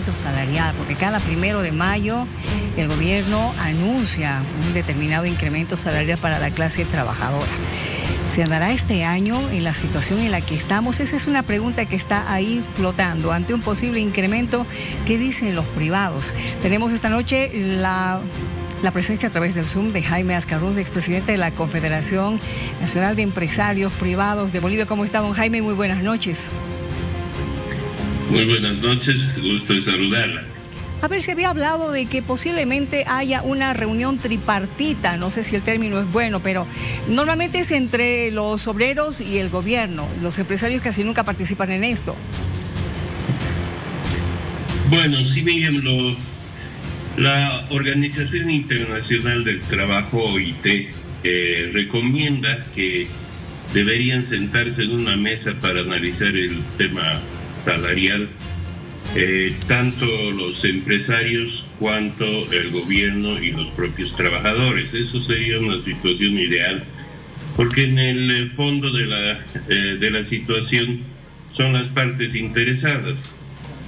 incremento salarial, porque cada 1 de mayo el gobierno anuncia un determinado incremento salarial para la clase trabajadora. ¿Se dará este año en la situación en la que estamos? Esa es una pregunta que está ahí flotando ante un posible incremento. ¿Qué dicen los privados? Tenemos esta noche la presencia a través del Zoom de Jaime Ascarrús, expresidente de la Confederación Nacional de Empresarios Privados de Bolivia. ¿Cómo está, don Jaime? Muy buenas noches. Muy buenas noches, gusto de saludarla. A ver, se había hablado de que posiblemente haya una reunión tripartita, no sé si el término es bueno, pero normalmente es entre los obreros y el gobierno. Los empresarios casi nunca participan en esto. Bueno, sí, Miriam, la Organización Internacional del Trabajo, OIT, recomienda que deberían sentarse en una mesa para analizar el tema salarial, tanto los empresarios cuanto el gobierno y los propios trabajadores. Eso sería una situación ideal, porque en el fondo de la situación son las partes interesadas,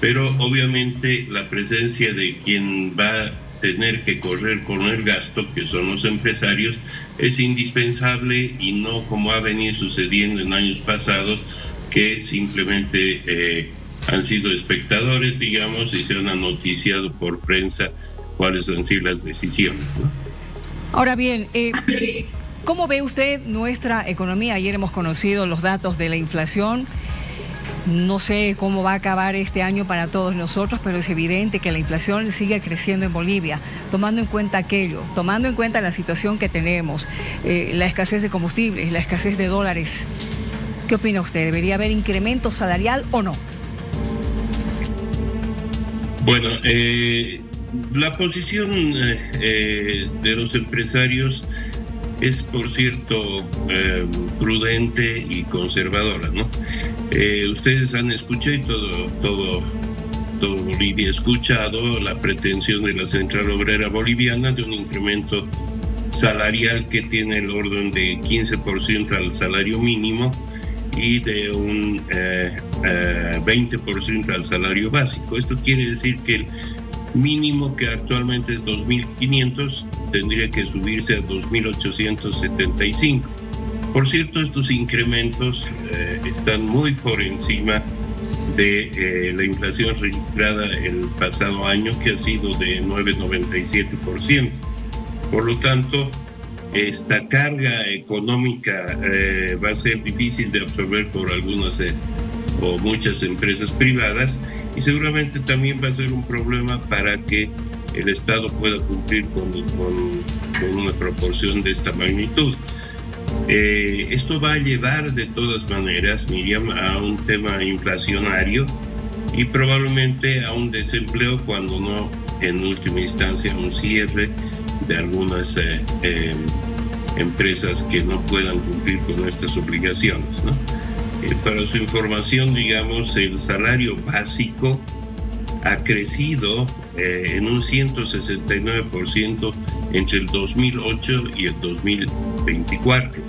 pero obviamente la presencia de quien va a tener que correr con el gasto, que son los empresarios, es indispensable, y no como ha venido sucediendo en años pasados, que simplemente han sido espectadores, digamos, y se han noticiado por prensa cuáles han sido las decisiones, ¿no? Ahora bien, ¿cómo ve usted nuestra economía? Ayer hemos conocido los datos de la inflación. No sé cómo va a acabar este año para todos nosotros, pero es evidente que la inflación sigue creciendo en Bolivia, tomando en cuenta aquello, tomando en cuenta la situación que tenemos, la escasez de combustibles, la escasez de dólares. ¿Qué opina usted? ¿Debería haber incremento salarial o no? Bueno, la posición de los empresarios es, por cierto, prudente y conservadora, ¿no? Ustedes han escuchado, todo Bolivia ha escuchado la pretensión de la Central Obrera Boliviana de un incremento salarial que tiene el orden de 15% al salario mínimo y de un 20% al salario básico. Esto quiere decir que el mínimo, que actualmente es 2.500, tendría que subirse a 2.875. Por cierto, estos incrementos están muy por encima de la inflación registrada el pasado año, que ha sido de 9,97%. Por lo tanto, esta carga económica va a ser difícil de absorber por algunas o muchas empresas privadas, y seguramente también va a ser un problema para que el Estado pueda cumplir con una proporción de esta magnitud. Esto va a llevar de todas maneras, Miriam, a un tema inflacionario y probablemente a un desempleo, cuando no en última instancia un cierre de algunas empresas que no puedan cumplir con estas obligaciones, ¿no? Para su información, digamos, el salario básico ha crecido en un 169% entre el 2008 y el 2024,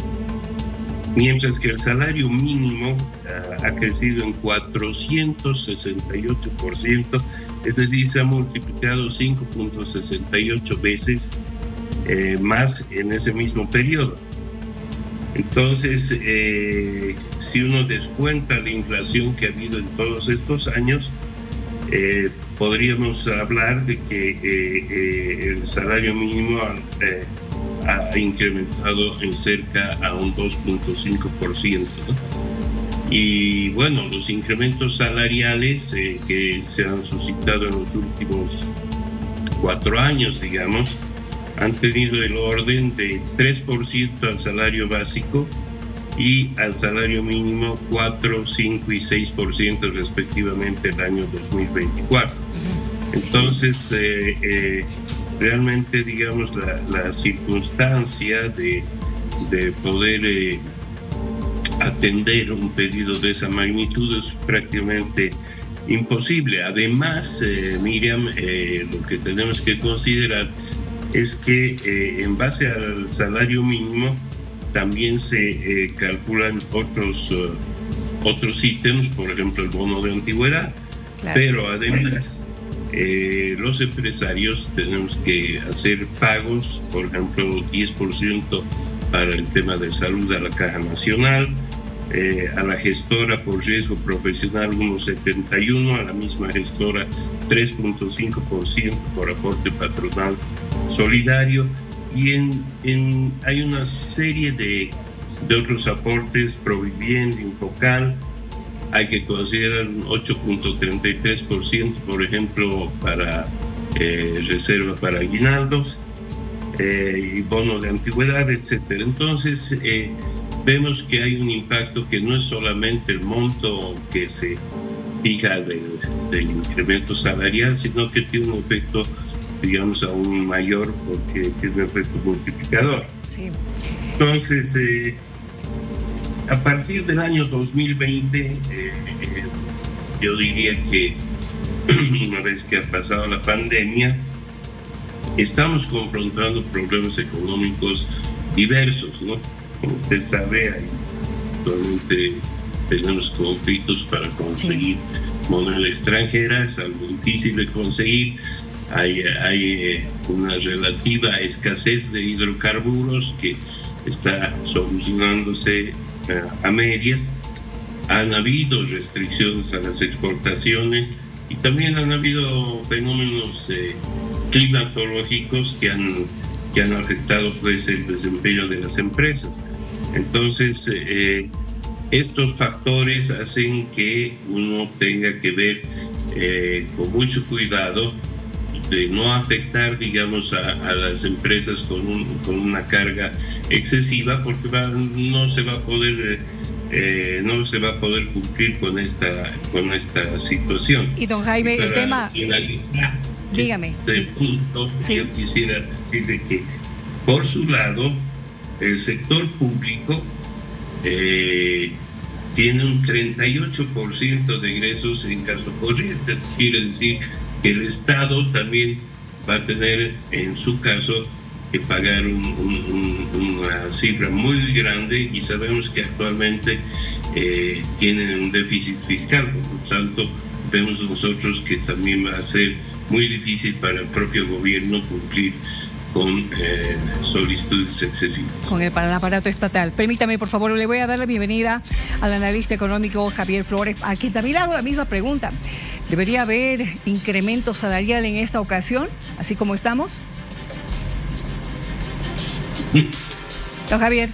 mientras que el salario mínimo ha crecido en 468%, es decir, se ha multiplicado 5.68 veces más en ese mismo periodo. Entonces, si uno descuenta la inflación que ha habido en todos estos años, podríamos hablar de que el salario mínimo ha incrementado en cerca a un 2.5%, ¿no? Y bueno, los incrementos salariales que se han suscitado en los últimos 4 años, digamos, han tenido el orden de 3% al salario básico y al salario mínimo 4, 5 y 6% respectivamente el año 2024. Entonces, realmente, digamos, la circunstancia de poder atender un pedido de esa magnitud es prácticamente imposible. Además, Miriam, lo que tenemos que considerar es que en base al salario mínimo también se calculan otros ítems, por ejemplo el bono de antigüedad. Claro. Pero además los empresarios tenemos que hacer pagos, por ejemplo, 10% para el tema de salud a la Caja Nacional, a la gestora por riesgo profesional 1,71%, a la misma gestora 3,5% por aporte patronal solidario, y hay una serie de otros aportes, Provivienda, Infocal. Hay que considerar un 8,33%, por ejemplo, para reserva para aguinaldos, y bono de antigüedad, etcétera. Entonces, vemos que hay un impacto que no es solamente el monto que se fija del incremento salarial, sino que tiene un efecto, digamos, aún mayor, porque tiene un efecto multiplicador. Sí. Entonces, a partir del año 2020, yo diría que una vez que ha pasado la pandemia, estamos confrontando problemas económicos diversos, ¿no? Como usted sabe, actualmente tenemos conflictos para conseguir moneda extranjera, es algo difícil de conseguir. Hay una relativa escasez de hidrocarburos que está solucionándose a medias. Han habido restricciones a las exportaciones y también han habido fenómenos climatológicos que han afectado, pues, el desempeño de las empresas. Entonces, estos factores hacen que uno tenga que ver con mucho cuidado de no afectar, digamos, a las empresas con una carga excesiva, porque no se va a poder cumplir con esta situación. Y don Jaime, el tema... Dígame. Este punto, sí. Yo quisiera decirle que, por su lado, el sector público tiene un 38% de ingresos en caso corriente. Quiere decir que el Estado también va a tener, en su caso, que pagar una cifra muy grande, y sabemos que actualmente tienen un déficit fiscal. Por lo tanto, vemos nosotros que también va a ser muy difícil para el propio gobierno cumplir con solicitudes excesivas. Para el aparato estatal. Permítame, por favor, le voy a dar la bienvenida al analista económico Javier Flores, a quien también hago la misma pregunta. ¿Debería haber incremento salarial en esta ocasión, así como estamos? Don Javier.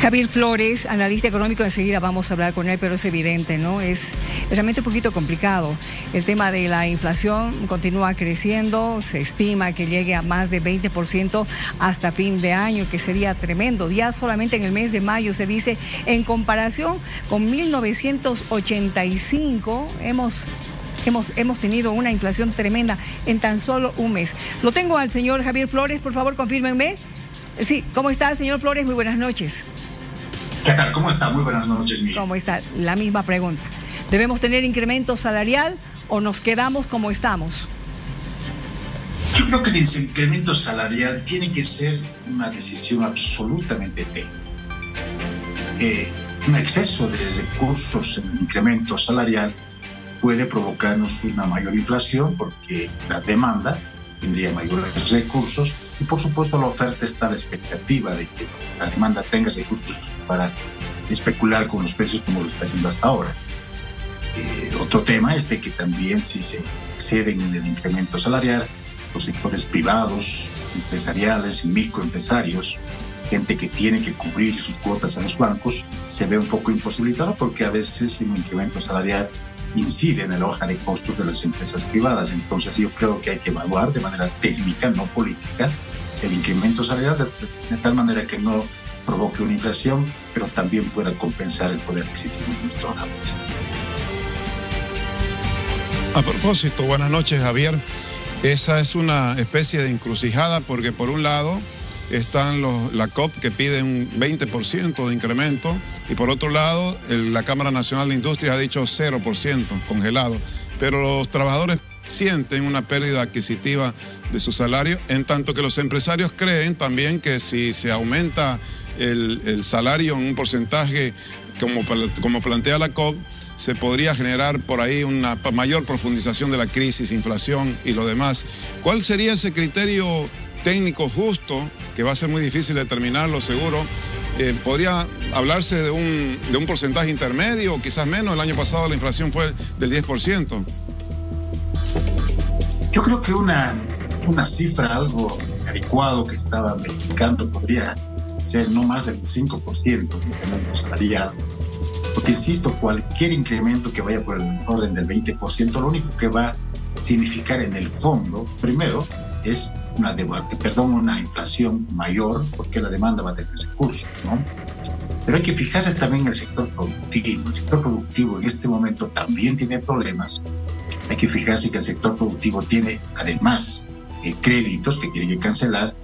Javier Flores, analista económico, enseguida vamos a hablar con él, pero es evidente, ¿no? Es realmente un poquito complicado. El tema de la inflación continúa creciendo, se estima que llegue a más de 20% hasta fin de año, que sería tremendo. Ya solamente en el mes de mayo se dice, en comparación con 1985, hemos tenido una inflación tremenda en tan solo un mes. Lo tengo al señor Javier Flores, por favor, confírmenme. Sí, ¿cómo está, señor Flores? Muy buenas noches. ¿Qué tal? ¿Cómo está? Muy buenas noches, Miguel. ¿Cómo está? La misma pregunta. ¿Debemos tener incremento salarial o nos quedamos como estamos? Yo creo que el incremento salarial tiene que ser una decisión absolutamente técnica. Un exceso de recursos en el incremento salarial puede provocarnos una mayor inflación, porque la demanda tendría mayores recursos y, por supuesto, la oferta está a la expectativa de que la demanda tenga recursos para especular con los precios como lo está haciendo hasta ahora. Otro tema es de que también, si se exceden en el incremento salarial, los sectores privados, empresariales, microempresarios, gente que tiene que cubrir sus cuotas a los bancos, se ve un poco imposibilitado, porque a veces el incremento salarial incide en la hoja de costos de las empresas privadas. Entonces, yo creo que hay que evaluar de manera técnica, no política, el incremento salarial de tal manera que no provoque una inflación, pero también pueda compensar el poder adquisitivo de nuestros trabajadores. A propósito, buenas noches, Javier. Esa es una especie de encrucijada, porque por un lado están la COP, que pide un 20% de incremento, y por otro lado la Cámara Nacional de Industria ha dicho 0%, congelado, pero los trabajadores sienten una pérdida adquisitiva de su salario, en tanto que los empresarios creen también que si se aumenta el salario en un porcentaje como plantea la COP, se podría generar por ahí una mayor profundización de la crisis, inflación y lo demás. ¿Cuál sería ese criterio técnico justo, que va a ser muy difícil determinarlo seguro? ¿Podría hablarse de un porcentaje intermedio o quizás menos? El año pasado la inflación fue del 10%. Yo creo que una cifra algo adecuado que estaba verificando podría ser no más del 5% de incremento salarial. Porque, insisto, cualquier incremento que vaya por el orden del 20%, lo único que va a significar en el fondo, primero, es una inflación mayor, porque la demanda va a tener recursos, ¿no? Pero hay que fijarse también en el sector productivo. El sector productivo en este momento también tiene problemas. Hay que fijarse que el sector productivo tiene, además, créditos que tiene que cancelar.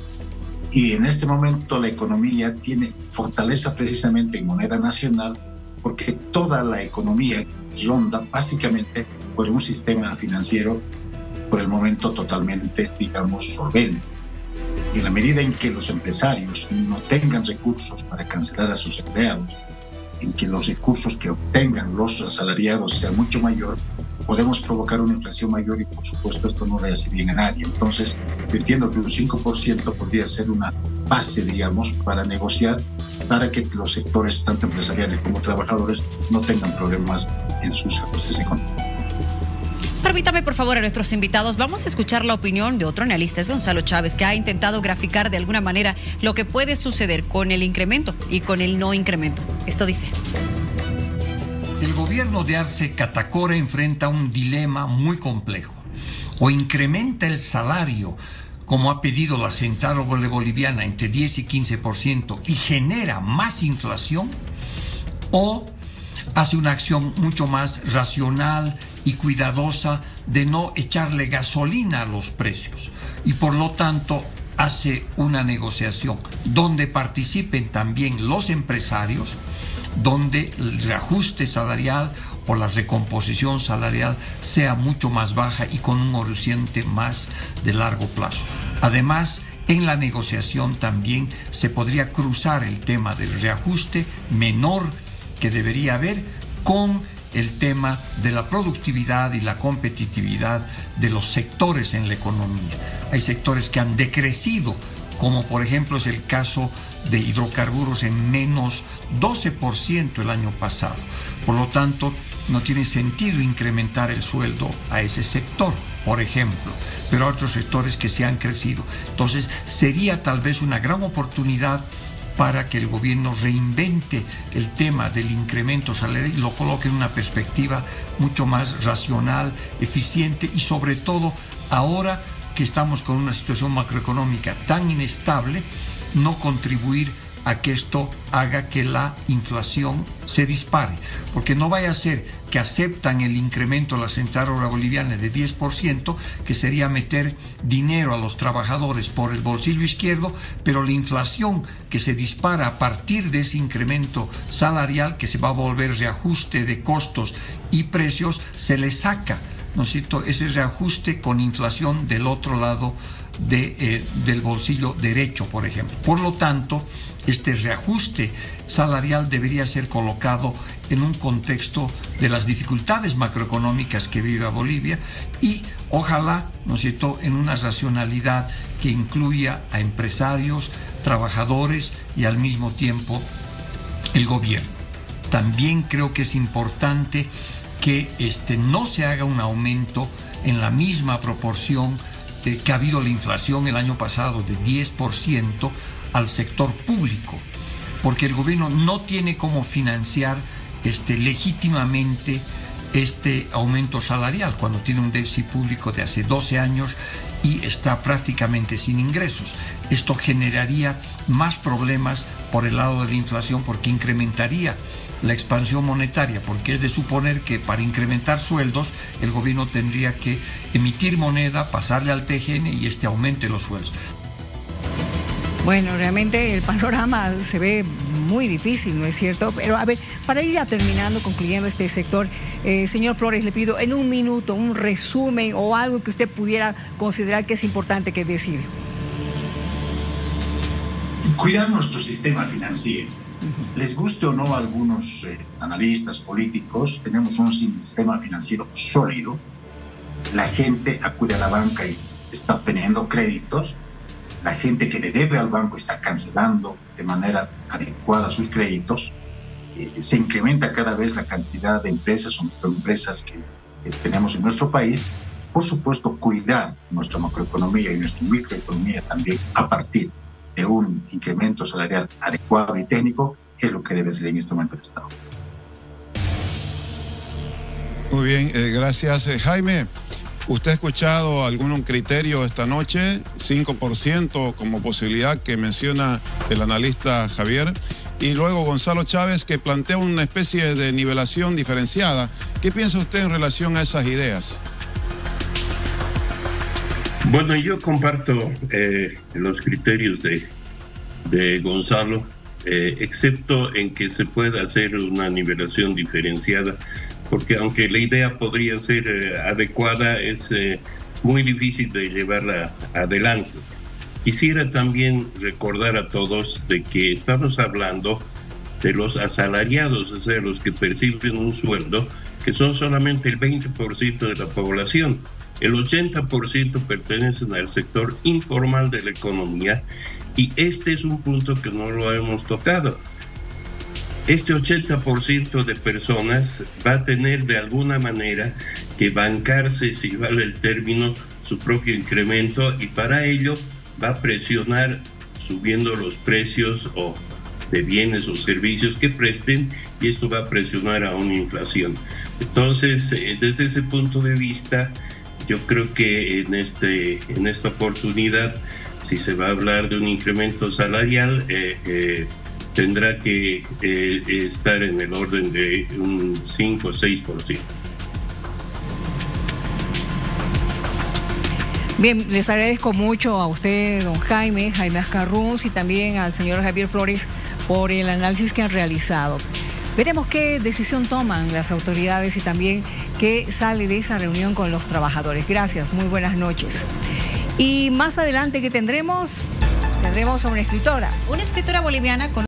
Y en este momento la economía tiene fortaleza precisamente en moneda nacional, porque toda la economía ronda básicamente por un sistema financiero por el momento totalmente, digamos, solvente. Y en la medida en que los empresarios no tengan recursos para cancelar a sus empleados, en que los recursos que obtengan los asalariados sean mucho mayor, podemos provocar una inflación mayor y, por supuesto, esto no le hace bien a nadie. Entonces, yo entiendo que un 5% podría ser una base, digamos, para negociar, para que los sectores, tanto empresariales como trabajadores, no tengan problemas en sus ajustes económicos. Permítame, por favor, a nuestros invitados, vamos a escuchar la opinión de otro analista, es Gonzalo Chávez, que ha intentado graficar de alguna manera lo que puede suceder con el incremento y con el no incremento. Esto dice: el gobierno de Arce Catacora enfrenta un dilema muy complejo. O incrementa el salario, como ha pedido la Central Boliviana, entre 10 y 15% y genera más inflación, o hace una acción mucho más racional y cuidadosa de no echarle gasolina a los precios y por lo tanto hace una negociación donde participen también los empresarios, donde el reajuste salarial o la recomposición salarial sea mucho más baja y con un horizonte más de largo plazo. Además, en la negociación también se podría cruzar el tema del reajuste menor que debería haber con el tema de la productividad y la competitividad de los sectores en la economía. Hay sectores que han decrecido, como por ejemplo es el caso de hidrocarburos en menos 12% el año pasado. Por lo tanto, no tiene sentido incrementar el sueldo a ese sector, por ejemplo, pero a otros sectores que se han crecido. Entonces, sería tal vez una gran oportunidad para que el gobierno reinvente el tema del incremento salarial y lo coloque en una perspectiva mucho más racional, eficiente y sobre todo ahora que estamos con una situación macroeconómica tan inestable, no contribuir a que esto haga que la inflación se dispare, porque no vaya a ser que aceptan el incremento de la Central Boliviana de 10%, que sería meter dinero a los trabajadores por el bolsillo izquierdo, pero la inflación que se dispara a partir de ese incremento salarial, que se va a volver reajuste de costos y precios, se le saca, ¿no es cierto?, ese reajuste con inflación del otro lado del bolsillo derecho, por ejemplo. Por lo tanto, este reajuste salarial debería ser colocado en un contexto de las dificultades macroeconómicas que vive Bolivia y ojalá, ¿no es cierto?, en una racionalidad que incluya a empresarios, trabajadores y al mismo tiempo el gobierno. También creo que es importante que no se haga un aumento en la misma proporción que ha habido la inflación el año pasado de 10% al sector público, porque el gobierno no tiene cómo financiar legítimamente este aumento salarial cuando tiene un déficit público de hace 12 años y está prácticamente sin ingresos. Esto generaría más problemas por el lado de la inflación porque incrementaría la expansión monetaria, porque es de suponer que para incrementar sueldos el gobierno tendría que emitir moneda, pasarle al TGN y aumente los sueldos. Bueno, realmente el panorama se ve muy difícil, ¿no es cierto? Pero a ver, para ir ya terminando, concluyendo este sector, señor Flores, le pido en un minuto un resumen o algo que usted pudiera considerar que es importante que decir. Cuidar nuestro sistema financiero. Les guste o no a algunos analistas políticos, tenemos un sistema financiero sólido. La gente acude a la banca y está obteniendo créditos. La gente que le debe al banco está cancelando de manera adecuada sus créditos. Se incrementa cada vez la cantidad de empresas o microempresas que tenemos en nuestro país. Por supuesto, cuidar nuestra macroeconomía y nuestra microeconomía también a partir de un incremento salarial adecuado y técnico es lo que debe ser en este momento el Estado. Muy bien, gracias. Jaime, ¿usted ha escuchado algún criterio esta noche? 5% como posibilidad que menciona el analista Javier. Y luego Gonzalo Chávez, que plantea una especie de nivelación diferenciada. ¿Qué piensa usted en relación a esas ideas? Bueno, yo comparto los criterios de Gonzalo, excepto en que se pueda hacer una nivelación diferenciada, porque aunque la idea podría ser adecuada, es muy difícil de llevarla adelante. Quisiera también recordar a todos de que estamos hablando de los asalariados, o sea, los que perciben un sueldo, que son solamente el 20% de la población. El 80% pertenecen al sector informal de la economía y este es un punto que no lo hemos tocado. Este 80% de personas va a tener de alguna manera que bancarse, si vale el término, su propio incremento y para ello va a presionar subiendo los precios o de bienes o servicios que presten y esto va a presionar a una inflación. Entonces, desde ese punto de vista, yo creo que en esta oportunidad, si se va a hablar de un incremento salarial, tendrá que estar en el orden de un 5 o 6%. Bien, les agradezco mucho a usted, don Jaime Ascarrús, y también al señor Javier Flores por el análisis que han realizado. Veremos qué decisión toman las autoridades y también qué sale de esa reunión con los trabajadores. Gracias, muy buenas noches. Y más adelante, ¿qué tendremos? Tendremos a una escritora. Una escritora boliviana con